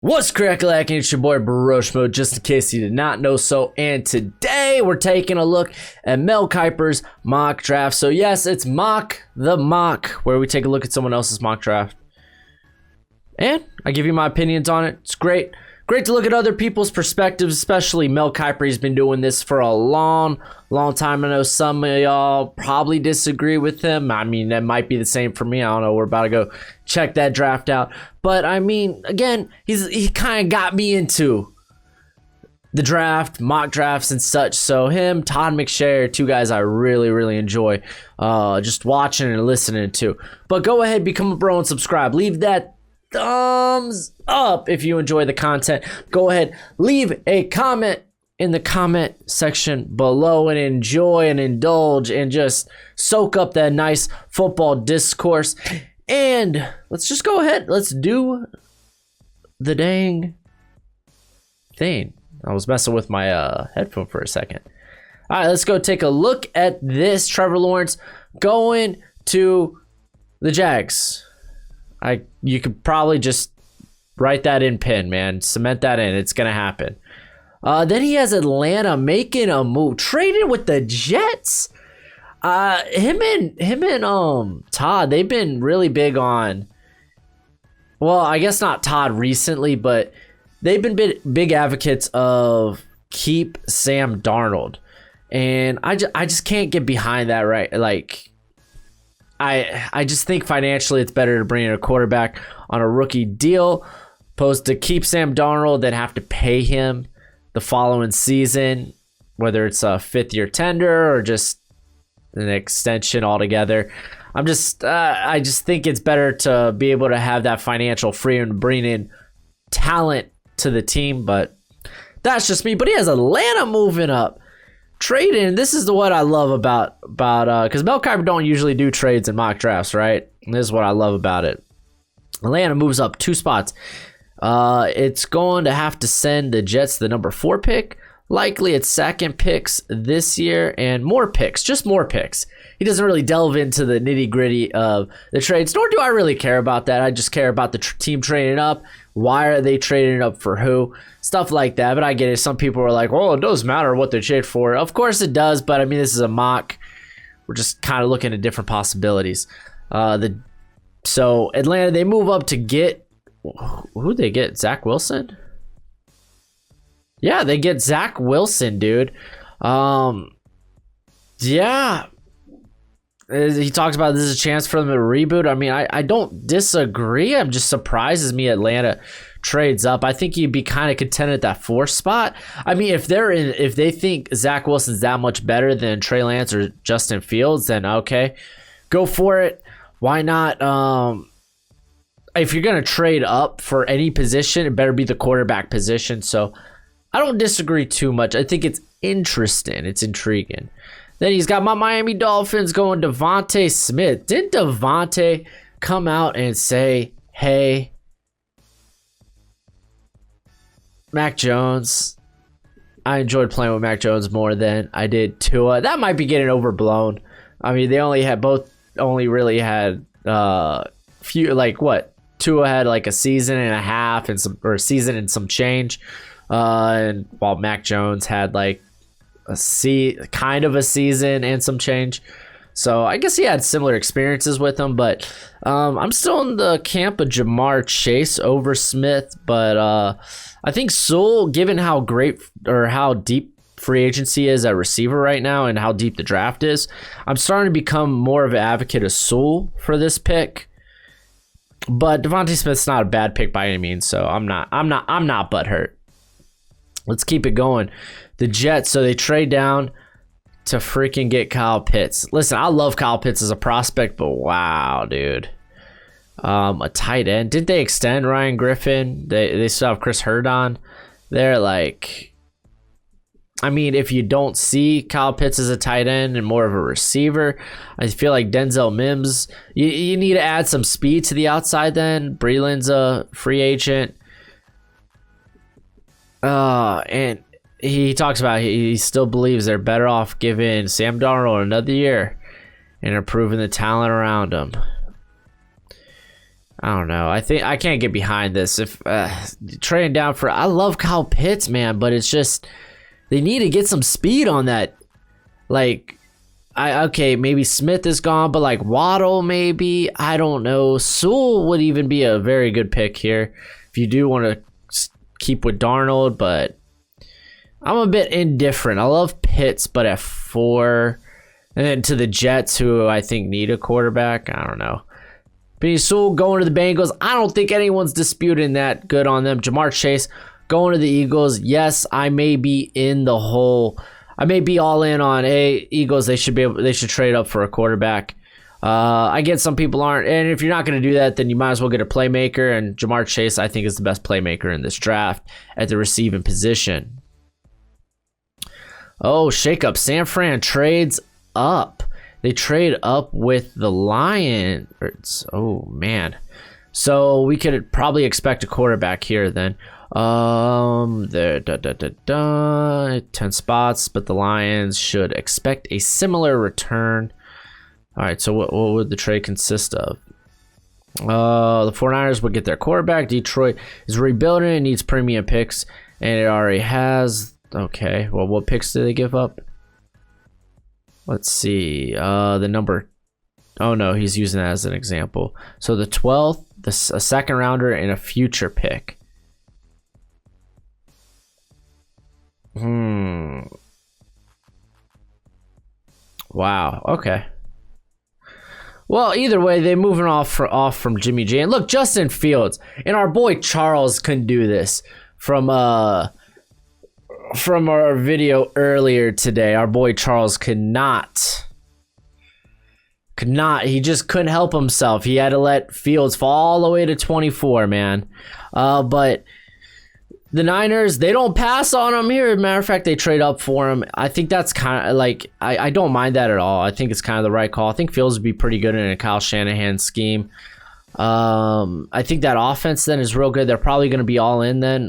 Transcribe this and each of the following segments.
What's crack-a-lackin'? It's your boy Baroshmo, just in case you did not know so. And today we're taking a look at Mel Kiper's mock draft. So yes, it's Mock the Mock, where we take a look at someone else's mock draft. And I give you my opinions on it. It's great. Great to look at other people's perspectives, especially Mel Kiper. He's been doing this for a long time. I know some of y'all probably disagree with him. I mean, that might be the same for me. I don't know. We're about to go check that draft out. But I mean, again, he kind of got me into the draft, mock drafts and such. So him, Todd McShay, two guys I really enjoy just watching and listening to. But go ahead, become a bro and subscribe. Leave that thumbs up if you enjoy the content. Go ahead, leave a comment in the comment section below and enjoy and indulge and just soak up that nice football discourse. And let's just go ahead. Let's do the dang thing. I was messing with my headphone for a second. All right, let's go take a look at this. Trevor Lawrence going to the Jags. You could probably just write that in pen, man. Cement that in. It's gonna happen. Then he has Atlanta making a move, trading with the Jets. Him and Todd, they've been really big on. Well, I guess not Todd recently, but they've been big advocates of keep Sam Darnold, and I just can't get behind that. Right, like. I just think financially it's better to bring in a quarterback on a rookie deal opposed to keep Sam Darnold then have to pay him the following season, whether it's a fifth-year tender or just an extension altogether. I just think it's better to be able to have that financial freedom to bring in talent to the team, but that's just me. But he has Atlanta moving up. Trading, this is what I love about because Mel Kiper don't usually do trades in mock drafts, right? And this is what I love about it. Atlanta moves up 2 spots. It's going to have to send the Jets the number 4 pick. Likely it's second picks this year and more picks, just more picks. He doesn't really delve into the nitty gritty of the trades, nor do I really care about that. I just care about the team trading up. Why are they trading up for who? Stuff like that. But I get it. Some people are like, well, it doesn't matter what they trade for. Of course it does. But I mean, this is a mock. We're just kind of looking at different possibilities. So Atlanta, they move up to get, who'd they get? Zach Wilson? Yeah, they get Zach Wilson, dude. Yeah. He talks about this is a chance for them to reboot. I mean, I don't disagree. I'm just surprises me Atlanta trades up. I think you'd be kind of content at that 4th spot. I mean, if they think Zach Wilson's that much better than Trey Lance or Justin Fields, then okay, go for it. Why not? If you're gonna trade up for any position, it better be the quarterback position. So I don't disagree too much. I think it's interesting. It's intriguing. Then he's got my Miami Dolphins going Devontae Smith. Didn't Devontae come out and say, hey, Mac Jones, I enjoyed playing with Mac Jones more than I did Tua. That might be getting overblown. I mean, they only really had few, like what? Tua had like a season and a half and a season and some change. And while Mac Jones had like kind of a season and some change. So I guess he had similar experiences with him, but I'm still in the camp of Jamar Chase over Smith, but I think Sewell, given how great or how deep free agency is at receiver right now and how deep the draft is, I'm starting to become more of an advocate of Sewell for this pick. But Devontae Smith's not a bad pick by any means, so I'm not butthurt. Let's keep it going. The Jets, so they trade down to freaking get Kyle Pitts. Listen, I love Kyle Pitts as a prospect, but wow, dude. A tight end. Did they extend Ryan Griffin? They still have Chris Herdon. They're like, I mean, if you don't see Kyle Pitts as a tight end and more of a receiver, I feel like Denzel Mims, you need to add some speed to the outside then. Breeland's a free agent. And he talks about he still believes they're better off giving Sam Darnold another year and improving the talent around him. I don't know. I think I can't get behind this. If trading down for, I love Kyle Pitts, man, but it's just they need to get some speed on that. Like, okay, maybe Smith is gone, but like Waddle, maybe, I don't know. Sewell would even be a very good pick here if you do want to keep with Darnold, but I'm a bit indifferent. I love Pitts, but at 4, and then to the Jets, who I think need a quarterback. I don't know. Penei Sewell going to the Bengals. I don't think anyone's disputing that. Good on them. Jamar Chase going to the Eagles. Yes, I may be in the whole. I may be all in on Eagles. They should trade up for a quarterback. I get some people aren't, and if you're not going to do that, then you might as well get a playmaker. And Jamar Chase, I think, is the best playmaker in this draft at the receiving position. Oh, shake up. San Fran trades up. They trade up with the Lions. Oh, man. So we could probably expect a quarterback here then. 10 spots, but the Lions should expect a similar return. All right, so what would the trade consist of? The 49ers would get their quarterback. Detroit is rebuilding and needs premium picks, and it already has. Okay, well, what picks did they give up? Let's see. The number. Oh, no, he's using that as an example. So the 12th, a second rounder, and a future pick. Wow, okay. Well, either way, they're moving off from Jimmy G. And look, Justin Fields and our boy Charles couldn't do this from our video earlier today. Our boy Charles could not. He just couldn't help himself. He had to let Fields fall all the way to 24, man. But the Niners, they don't pass on him here. As a matter of fact, they trade up for him. I think that's kind of like, I don't mind that at all. I think it's kind of the right call. I think Fields would be pretty good in a Kyle Shanahan scheme. I think that offense then is real good. They're probably going to be all in then.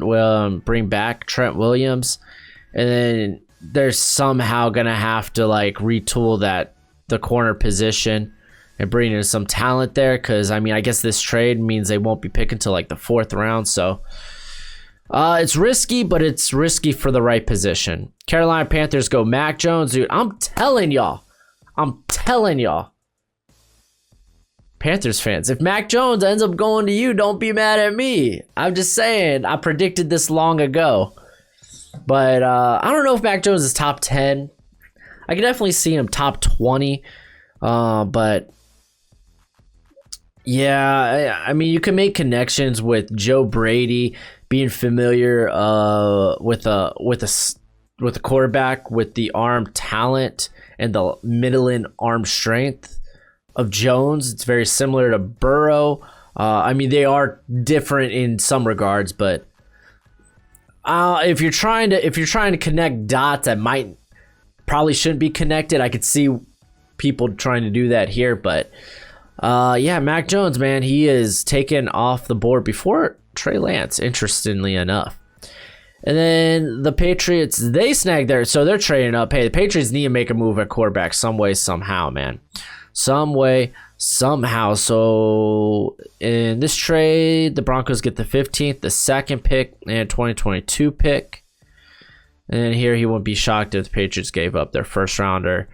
Bring back Trent Williams. And then they're somehow going to have to like retool the corner position and bring in some talent there. Because, I mean, I guess this trade means they won't be picking until like the 4th round. So it's risky, but it's risky for the right position. Carolina Panthers go Mac Jones. Dude, I'm telling y'all. Panthers fans, if Mac Jones ends up going to you, don't be mad at me. I'm just saying, I predicted this long ago. But I don't know if Mac Jones is top 10. I can definitely see him top 20. But yeah, I mean, you can make connections with Joe Brady, being familiar with a quarterback with the arm talent and the middling arm strength of Jones. It's very similar to Burrow. I mean, they are different in some regards, but if you're trying to connect dots that probably shouldn't be connected, I could see people trying to do that here. But yeah, Mac Jones, man, he is taken off the board before Trey Lance, interestingly enough. And then the Patriots, they snagged so they're trading up. Hey, the Patriots need to make a move at quarterback some way, somehow, man. Some way, somehow. So in this trade, the Broncos get the 15th, the 2nd pick, and 2022 pick. And here he wouldn't be shocked if the Patriots gave up their 1st rounder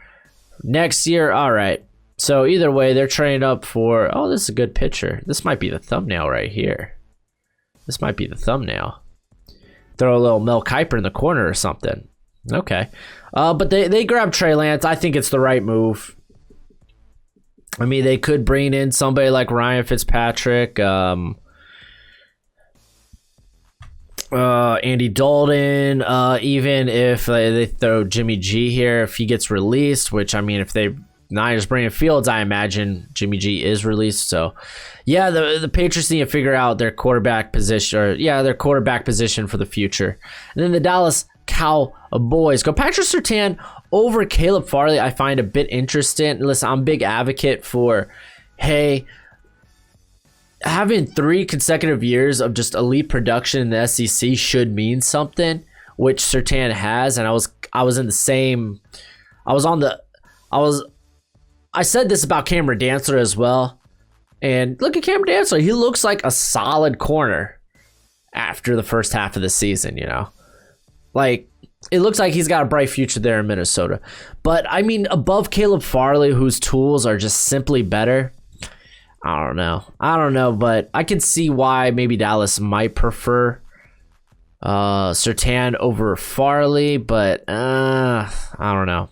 next year. All right. So either way, they're trading up for, oh, this is a good picture. This might be the thumbnail right here. This might be the thumbnail. Throw a little Mel Kiper in the corner or something. Okay. But they grabbed Trey Lance. I think it's the right move. I mean, they could bring in somebody like Ryan Fitzpatrick, Andy Dalton, even if they throw Jimmy G here, if he gets released, which, I mean, if they Niners bring in Fields, I imagine Jimmy G is released. So, yeah, the Patriots need to figure out their quarterback position, their quarterback position for the future. And then the Dallas Cowboys go Patrick Surtain over Caleb Farley. I find a bit interesting. Listen, I'm a big advocate for, hey, having 3 consecutive years of just elite production in the SEC should mean something, which Surtain has. And I said this about Cameron Dantzler as well. And look at Cameron Dantzler. He looks like a solid corner after the first half of the season, Like, it looks like he's got a bright future there in Minnesota. But, I mean, above Caleb Farley, whose tools are just simply better, I don't know, but I can see why maybe Dallas might prefer Surtain over Farley, but I don't know.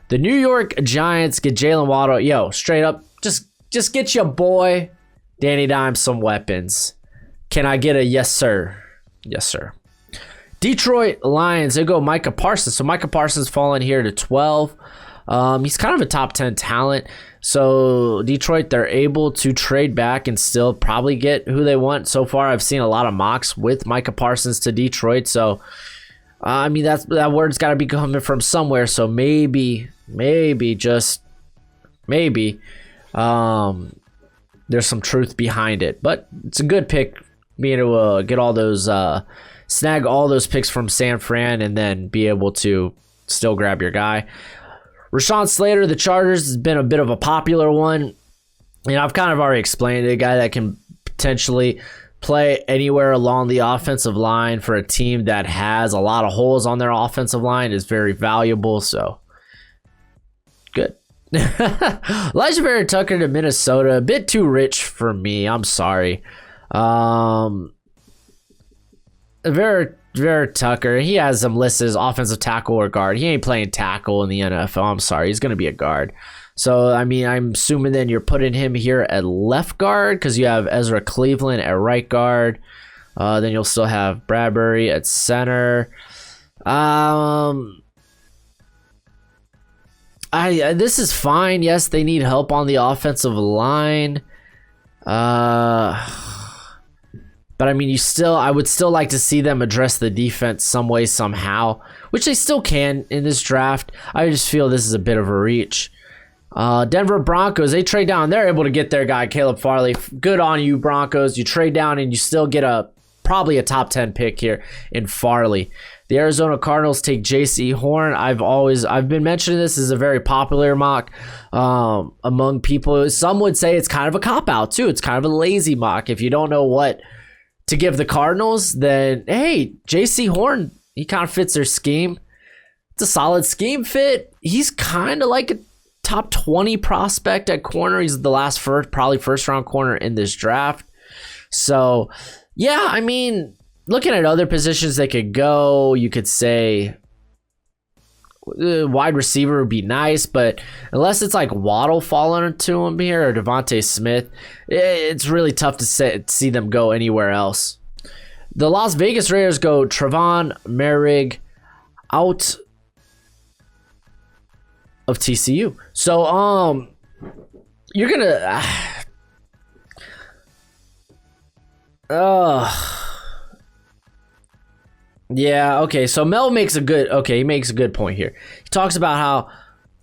The New York Giants get Jalen Waddle. Yo, straight up, just get your boy Danny Dimes some weapons. Can I get a yes, sir? Yes, sir. Detroit Lions, they go Micah Parsons. So Micah Parsons falling here to 12. He's kind of a top 10 talent. So Detroit, they're able to trade back and still probably get who they want. So far, I've seen a lot of mocks with Micah Parsons to Detroit. So, I mean, that word's got to be coming from somewhere. So maybe, just maybe, there's some truth behind it. But it's a good pick being able to get all those, snag all those picks from San Fran and then be able to still grab your guy. Rashawn Slater, the Chargers, has been a bit of a popular one. I've kind of already explained it. A guy that can potentially play anywhere along the offensive line for a team that has a lot of holes on their offensive line is very valuable. So, good. Elijah Vera Tucker to Minnesota, a bit too rich for me. I'm sorry. Vera Tucker, he has him listed as offensive tackle or guard. He ain't playing tackle in the NFL. I'm sorry. He's going to be a guard. So, I mean, I'm assuming then you're putting him here at left guard because you have Ezra Cleveland at right guard. Then you'll still have Bradbury at center. This is fine. Yes, they need help on the offensive line. But I mean, I would still like to see them address the defense some way, somehow, which they still can in this draft. I just feel this is a bit of a reach. Denver Broncos, they trade down. They're able to get their guy, Caleb Farley. Good on you, Broncos. You trade down and you still get probably a top 10 pick here in Farley. The Arizona Cardinals take J.C. Horn. I've been mentioning this as a very popular mock among people. Some would say it's kind of a cop-out, too. It's kind of a lazy mock. If you don't know what to give the Cardinals, then hey, J.C. Horn, he kind of fits their scheme. It's a solid scheme fit. He's kind of like a top 20 prospect at corner. He's the probably first round corner in this draft. So yeah, I mean, looking at other positions they could go, you could say wide receiver would be nice, but unless it's like Waddle falling to him here or Devontae Smith, it's really tough to see them go anywhere else. The Las Vegas Raiders go Trevon Merrig out of TCU. So you're gonna yeah, okay. So Mel makes a good point here. He talks about how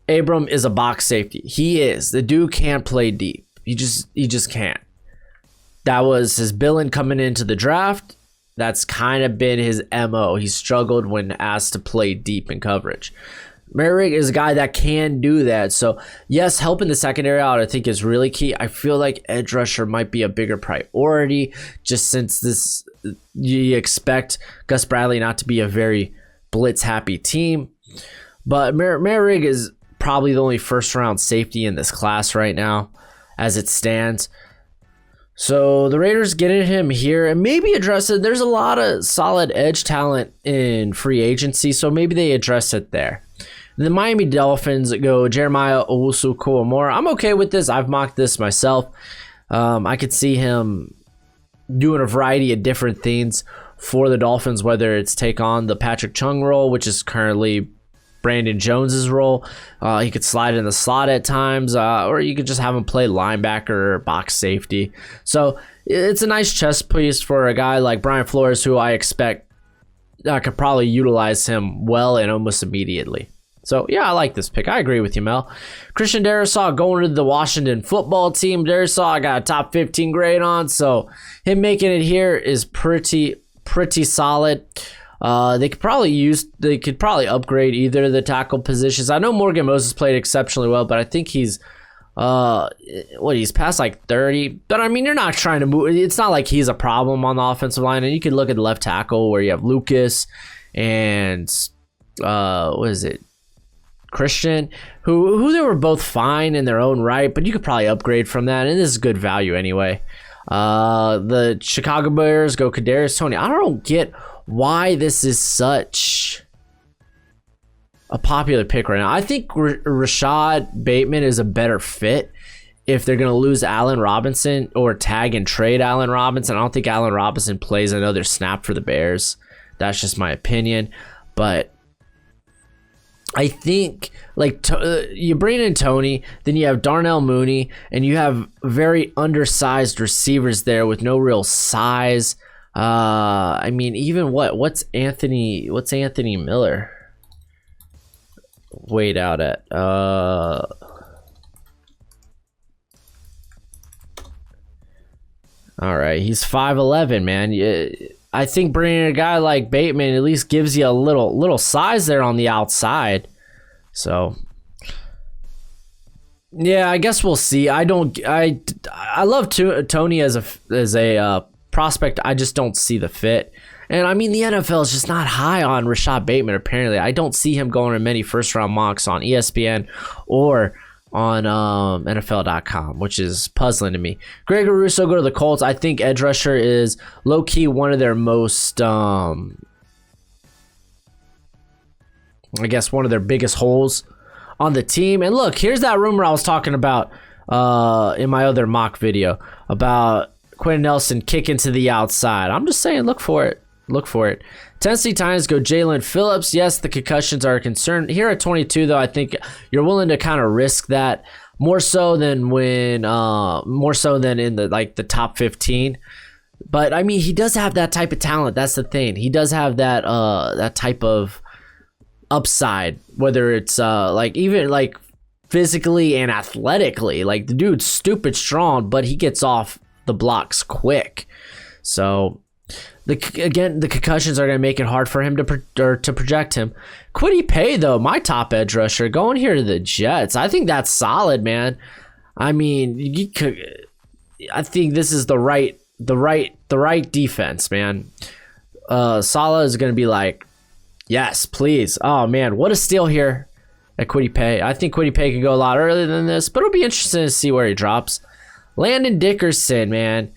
Abram is a box safety. He is. The dude can't play deep. He just can't. That was his billing coming into the draft. That's kind of been his MO. He struggled when asked to play deep in coverage. Merrick is a guy that can do that. So, yes, helping the secondary out, I think, is really key. I feel like edge rusher might be a bigger priority just since you expect Gus Bradley not to be a very blitz-happy team. But Merrick is probably the only first-round safety in this class right now as it stands. So the Raiders getting him here and maybe address it. There's a lot of solid edge talent in free agency, so maybe they address it there. The Miami Dolphins go Jeremiah Owusu-Koramoah. I'm okay with this. I've mocked this myself. I could see him doing a variety of different things for the Dolphins, whether it's take on the Patrick Chung role, which is currently Brandon Jones's role. He could slide in the slot at times, or you could just have him play linebacker or box safety. So it's a nice chess piece for a guy like Brian Flores, who I expect could probably utilize him well and almost immediately. So, yeah, I like this pick. I agree with you, Mel. Christian Darrisaw going to the Washington football team. Darrisaw got a top 15 grade on, so him making it here is pretty solid. They could probably upgrade either of the tackle positions. I know Morgan Moses played exceptionally well, but I think he's What, he's past like 30, but I mean, you're not trying to move. It's not like he's a problem on the offensive line. And you can look at the left tackle where you have Lucas and what is it, Christian, who they were both fine in their own right, but you could probably upgrade from that, and this is good value anyway. The Chicago Bears go Kadarius Toney. I don't get why this is such a popular pick right now. I think Rashad Bateman is a better fit if they're going to lose Allen Robinson or tag and trade Allen Robinson. I don't think Allen Robinson plays another snap for the Bears. That's just my opinion. But I think like you bring in Toney, then you have Darnell Mooney, and you have very undersized receivers there with no real size. I mean, even what's Anthony Miller weighed out at? All right, he's 5'11", man. I think bringing a guy like Bateman at least gives you a little size there on the outside. So yeah, I guess we'll see. I love Toney as a prospect. I just don't see the fit. And I mean, the NFL is just not high on Rashad Bateman, apparently. I don't see him going in many first-round mocks on ESPN or on NFL.com, which is puzzling to me. Greg Russo go to the Colts. I think edge rusher is low-key one of their most, I guess, one of their biggest holes on the team. And look, here's that rumor I was talking about in my other mock video about Quentin Nelson kicking to the outside. I'm just saying, look for it. Look for it. Tennessee Titans go Jalen Phillips. Yes, the concussions are a concern. Here at 22, though, I think you're willing to kind of risk that more so than in the top 15. But I mean, he does have that type of talent. That's the thing. He does have that type of upside, whether it's even physically and athletically. Like, the dude's stupid strong, but he gets off the blocks quick. So the concussions are going to make it hard for him to project him. Kwity Paye, though, my top edge rusher, going here to the Jets. I think that's solid, man. I mean, I think this is the right defense, man. Saleh is going to be like, yes, please. Oh man, what a steal here at Kwity Paye. I think Kwity Paye could go a lot earlier than this, but it'll be interesting to see where he drops. Landon Dickerson, man.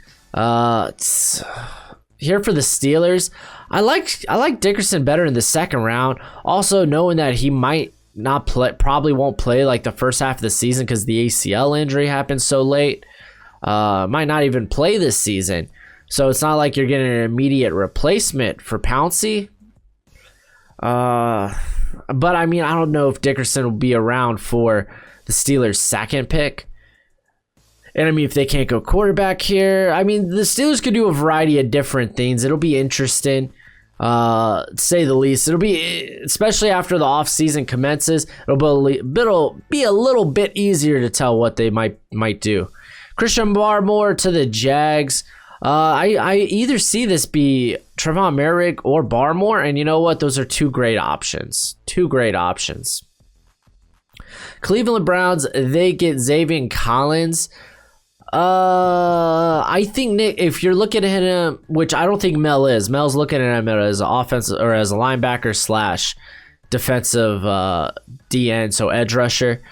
Here for the Steelers. I like Dickerson better in the second round. Also, knowing that he might not play, probably won't play like the first half of the season because the ACL injury happened so late. Might not even play this season. So it's not like you're getting an immediate replacement for Pouncey. But I mean, I don't know if Dickerson will be around for the Steelers' second pick. And I mean, if they can't go quarterback here, I mean, the Steelers could do a variety of different things. It'll be interesting, to say the least. It'll be, especially after the offseason commences, it'll be a little bit easier to tell what they might do. Christian Barmore to the Jags. I either see this be Trevon Merrick or Barmore, and you know what? Those are two great options. Cleveland Browns, they get Xavier Collins. I think, Nick, if you're looking at him, which I don't think Mel is. Mel's looking at him as an offensive or as a linebacker / defensive DN, so edge rusher.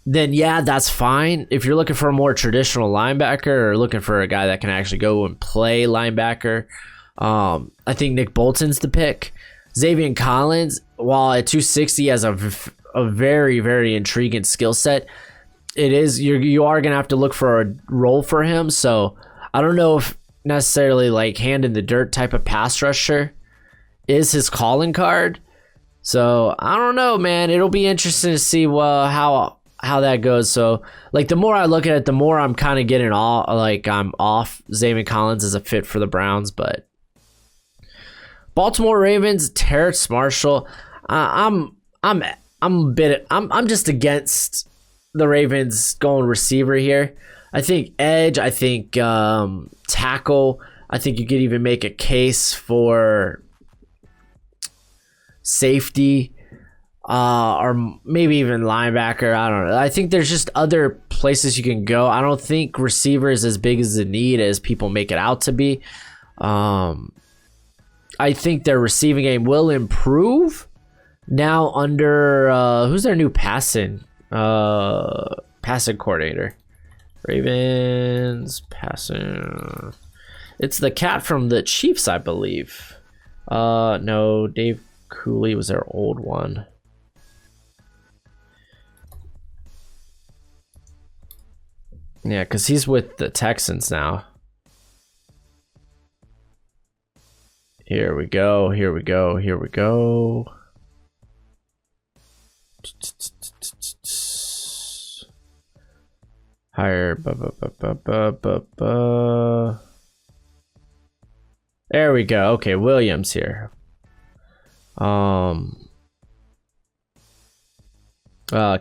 Then yeah, that's fine. If you're looking for a more traditional linebacker or looking for a guy that can actually go and play linebacker, I think Nick Bolton's the pick. Xavier Collins, while at 260 has a very, very intriguing skill set, you are gonna have to look for a role for him. So I don't know if necessarily like hand in the dirt type of pass rusher is his calling card. So I don't know, man. It'll be interesting to see how that goes. So like the more I look at it, the more I'm kind of getting I'm off Xavier Collins as a fit for the Browns. But Baltimore Ravens, Terrace Marshall. I'm just against the Ravens going receiver here. I think edge. I think tackle. I think you could even make a case for safety. or maybe even linebacker. I don't know. I think there's just other places you can go. I don't think receiver is as big as the need as people make it out to be. I think their receiving game will improve now under who's their new passing coordinator? Ravens passing. It's the cat from the Chiefs, I believe. No, Dave Cooley was their old one. Yeah, because he's with the Texans now. Here we go. Here we go. Here we go. Higher. There we go. Okay, Williams here.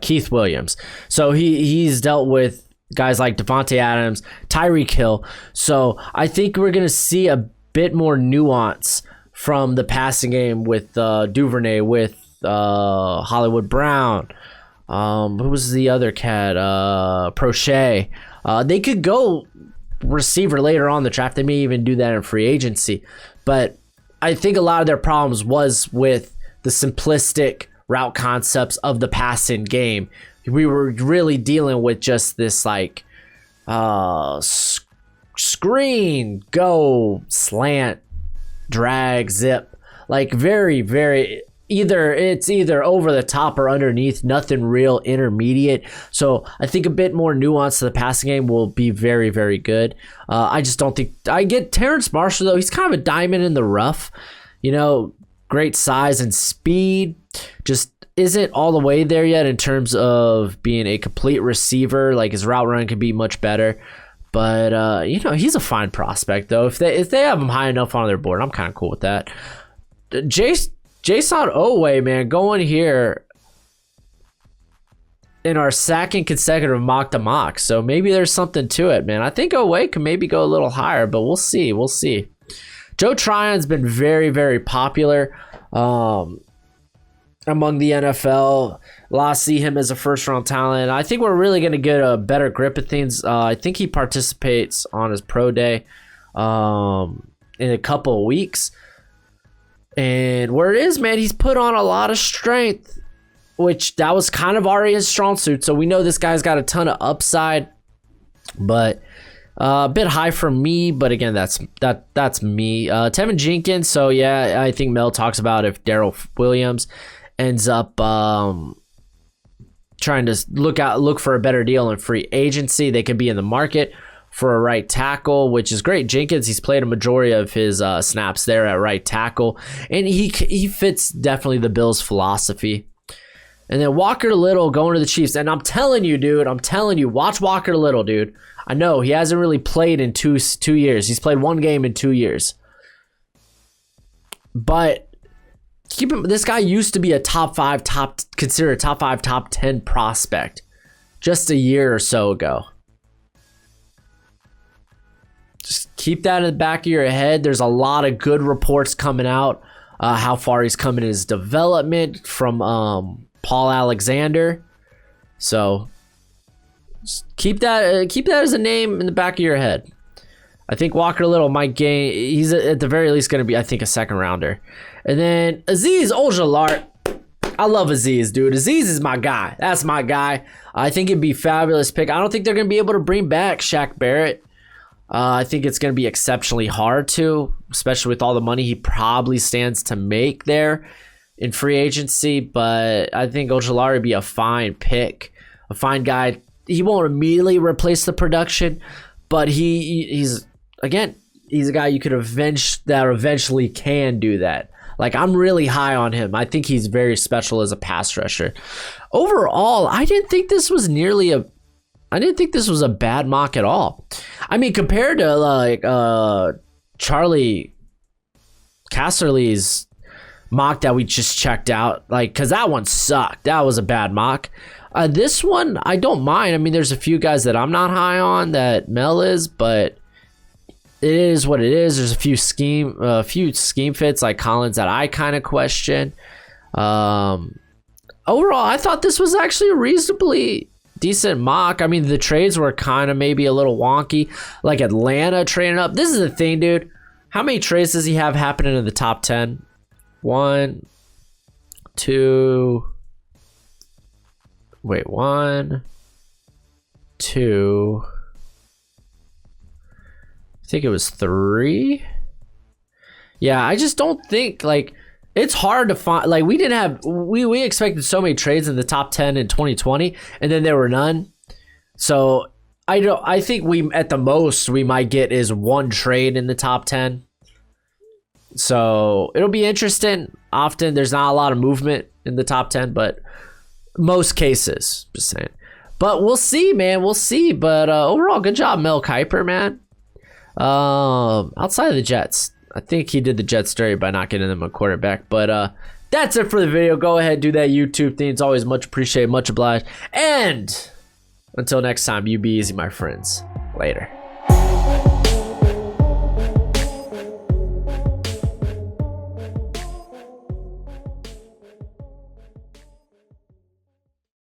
Keith Williams. So he's dealt with guys like Devontae Adams, Tyreek Hill. So I think we're gonna see a bit more nuance from the passing game with Duvernay, with Hollywood Brown. Who was the other cat? Prochet. They could go receiver later on in the draft. They may even do that in free agency. But I think a lot of their problems was with the simplistic route concepts of the passing game. We were really dealing with just this like screen, go, slant, drag, zip, like very, very either over the top or underneath, nothing real intermediate. So I think a bit more nuance to the passing game will be very, very good. I just don't think I get Terrence Marshall though. He's kind of a diamond in the rough, great size and speed, just isn't all the way there yet in terms of being a complete receiver. Like his route run could be much better. But he's a fine prospect though. If they have him high enough on their board, I'm kind of cool with that. Jason Oweh, man, going here in our second consecutive mock to mock. So maybe there's something to it, man. I think Oweh can maybe go a little higher, but we'll see. We'll see. Joe Tryon's been very, very popular among the NFL. A lot see him as a first-round talent. I think we're really going to get a better grip at things. I think he participates on his pro day in a couple of weeks. And where it is, man, he's put on a lot of strength, which that was kind of already his strong suit. So we know this guy's got a ton of upside, but a bit high for me. But again, that's me. Tevin Jenkins. So yeah, I think Mel talks about if Darrell Williams ends up trying to look for a better deal in free agency, they could be in the market for a right tackle, which is great. Jenkins, he's played a majority of his snaps there at right tackle, and he fits definitely the Bills' philosophy. And then Walker Little going to the Chiefs, and I'm telling you, dude, watch Walker Little, dude. I know he hasn't really played in two years. He's played one game in 2 years, but this guy used to be a considered a top 5, top 10 prospect just a year or so ago. Just keep that in the back of your head. There's a lot of good reports coming out, how far he's come in his development from Paul Alexander. So just keep that as a name in the back of your head. I think Walker Little might gain. He's at the very least going to be, I think, a second rounder. And then Azeez Ojulari. I love Azeez, dude. Azeez is my guy. That's my guy. I think it'd be a fabulous pick. I don't think they're going to be able to bring back Shaq Barrett. I think it's going to be exceptionally hard to, especially with all the money he probably stands to make there in free agency. But I think Ojulari would be a fine pick, a fine guy. He won't immediately replace the production, but he's a guy you could eventually can do that. Like, I'm really high on him. I think he's very special as a pass rusher. Overall, I didn't think this was a bad mock at all. I mean, compared to like Charlie Casserly's mock that we just checked out, like, because that one sucked. That was a bad mock. This one, I don't mind. I mean, there's a few guys that I'm not high on that Mel is, but it is what it is. There's a few scheme fits like Collins that I kind of question. overall, I thought this was actually a reasonably decent mock. I mean, the trades were kind of maybe a little wonky, like Atlanta trading up. This is the thing, dude. How many trades does he have happening in the top 10? 1, 2. Wait, 1, 2. I think it was 3. Yeah, I just don't think, like, it's hard to find. Like, we didn't have, we expected so many trades in the top 10 in 2020, and then there were none. So I think we, at the most we might get is 1 trade in the top 10. So it'll be interesting. Often there's not a lot of movement in the top 10, but most cases, just saying. But we'll see, man. We'll see. But overall, good job, Mel Kiper, man. Outside of the Jets, I think he did the Jets dirty by not getting them a quarterback. But that's it for the video. Go ahead, do that YouTube thing. It's always much appreciated, much obliged. And until next time, you be easy, my friends. Later.